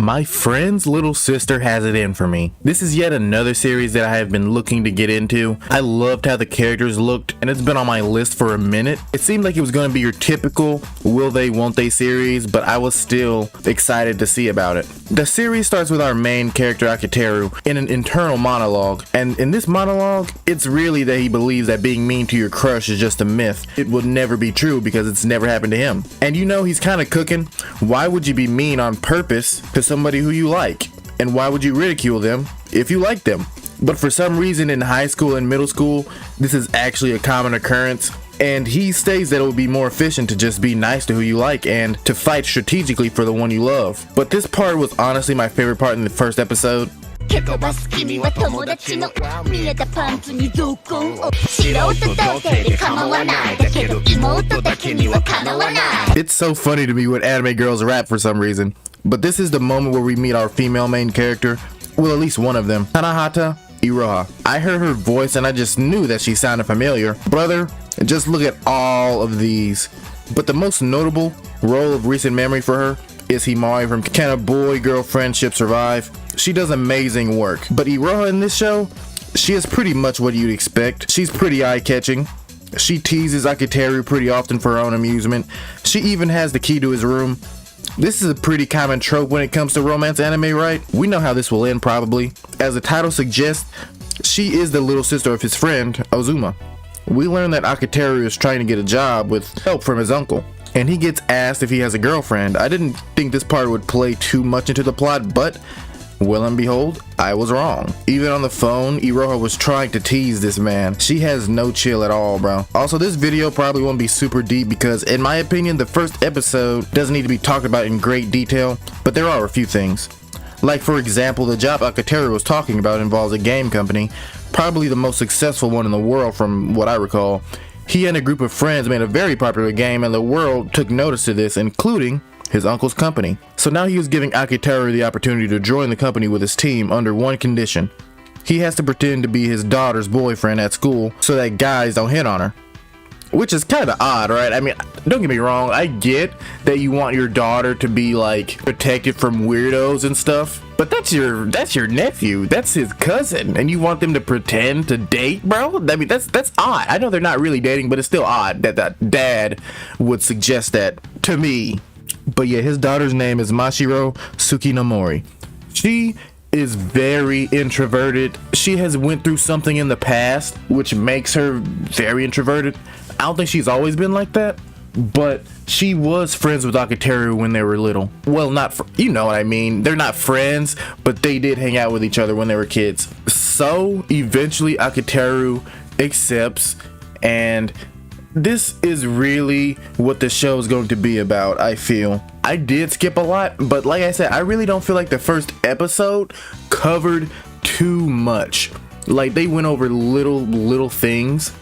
My friend's little sister has it in for me. This is yet another series that I have been looking to get into. I loved how the characters looked, and it's been on my list for a minute. It seemed like it was going to be your typical will they won't they series, but I was still excited to see about it. The series starts with our main character Akiteru in an internal monologue, and in this monologue, it's really that he believes that being mean to your crush is just a myth. It will never be true because it's never happened to him. And you know he's kind of cooking. Why would you be mean on purpose to somebody who you like? And why would you ridicule them if you like them? But for some reason in high school and middle school, this is actually a common occurrence. And he states that it would be more efficient to just be nice to who you like and to fight strategically for the one you love. But this part was honestly my favorite part in the first episode. It's so funny to me when anime girls rap for some reason. But this is the moment where we meet our female main character. Well, at least one of them. Tanahata Iroha. I heard her voice and I just knew that she sounded familiar. Brother, just look at all of these. But the most notable role of recent memory for her is Himari from Can a Boy Girl Friendship Survive? She does amazing work. But Iroha in this show, she is pretty much what you'd expect. She's pretty eye-catching. She teases Akiteru pretty often for her own amusement. She even has the key to his room. This is a pretty common trope when it comes to romance anime, right? We know how this will end probably. As the title suggests, she is the little sister of his friend, Ozuma. We learn that Akiteru is trying to get a job with help from his uncle, and he gets asked if he has a girlfriend. I didn't think this part would play too much into the plot, but well and behold, I was wrong. Even on the phone, Iroha was trying to tease this man. She has no chill at all, bro. Also, this video probably won't be super deep because, in my opinion, the first episode doesn't need to be talked about in great detail, but there are a few things. Like, for example, the job Akiteru was talking about involves a game company, probably the most successful one in the world from what I recall. He and a group of friends made a very popular game, and the world took notice of this, including his uncle's company. So now he was giving Akiteru the opportunity to join the company with his team under one condition. He has to pretend to be his daughter's boyfriend at school so that guys don't hit on her. Which is kind of odd, right? I mean, don't get me wrong, I get that you want your daughter to be like protected from weirdos and stuff, but that's your nephew, that's his cousin, and you want them to pretend to date, bro? I mean, that's odd. I know they're not really dating, but it's still odd that that dad would suggest that to me. But yeah, his daughter's name is Mashiro Tsukinomori. She is very introverted. She has went through something in the past which makes her very introverted. I don't think she's always been like that, but she was friends with Akiteru when they were little. Well, you know what I mean. They're not friends, but they did hang out with each other when they were kids. So eventually Akiteru accepts, and this is really what the show is going to be about, I feel. I did skip a lot, but like I said, I really don't feel like the first episode covered too much. Like, they went over little things,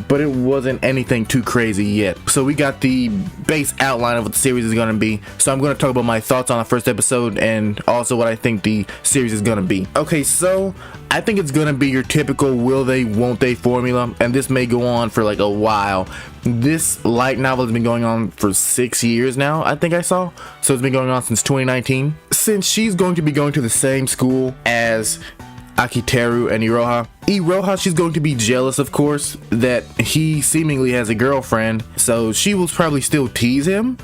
but it wasn't anything too crazy yet. So we got the base outline of what the series is going to be. So I'm going to talk about my thoughts on the first episode and also what I think the series is going to be. Okay, so I think it's going to be your typical will they, won't they formula, and this may go on for like a while. This light novel has been going on for 6 years now, I think I saw. So it's been going on since 2019. Since she's going to be going to the same school as Akiteru and Iroha, she's going to be jealous, of course, that he seemingly has a girlfriend, so she will probably still tease him,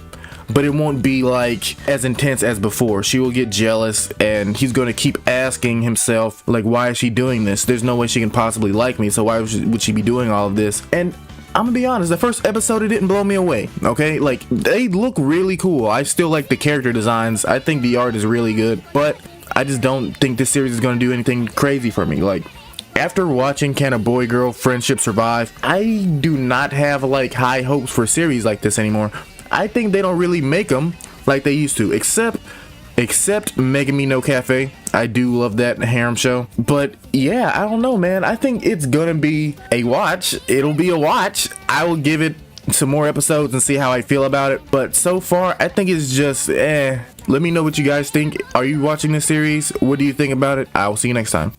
but it won't be like as intense as before. She will get jealous, and he's going to keep asking himself, like, why is she doing this? There's no way she can possibly like me, so why would she be doing all of this? And I'm gonna be honest, the first episode, it didn't blow me away, okay? Like, they look really cool. I still like the character designs. I think the art is really good, but I just don't think this series is going to do anything crazy for me. Like, after watching Can a Boy Girl Friendship Survive, I do not have like high hopes for a series like this anymore. I think they don't really make them like they used to, except Megami no Cafe. I do love that harem show. But yeah, I don't know, man. I think it's gonna be a watch. It'll be a watch. I will give it some more episodes and see how I feel about it, but so far I think it's just Let me know what you guys think. Are you watching this series? What do you think about it? I will see you next time.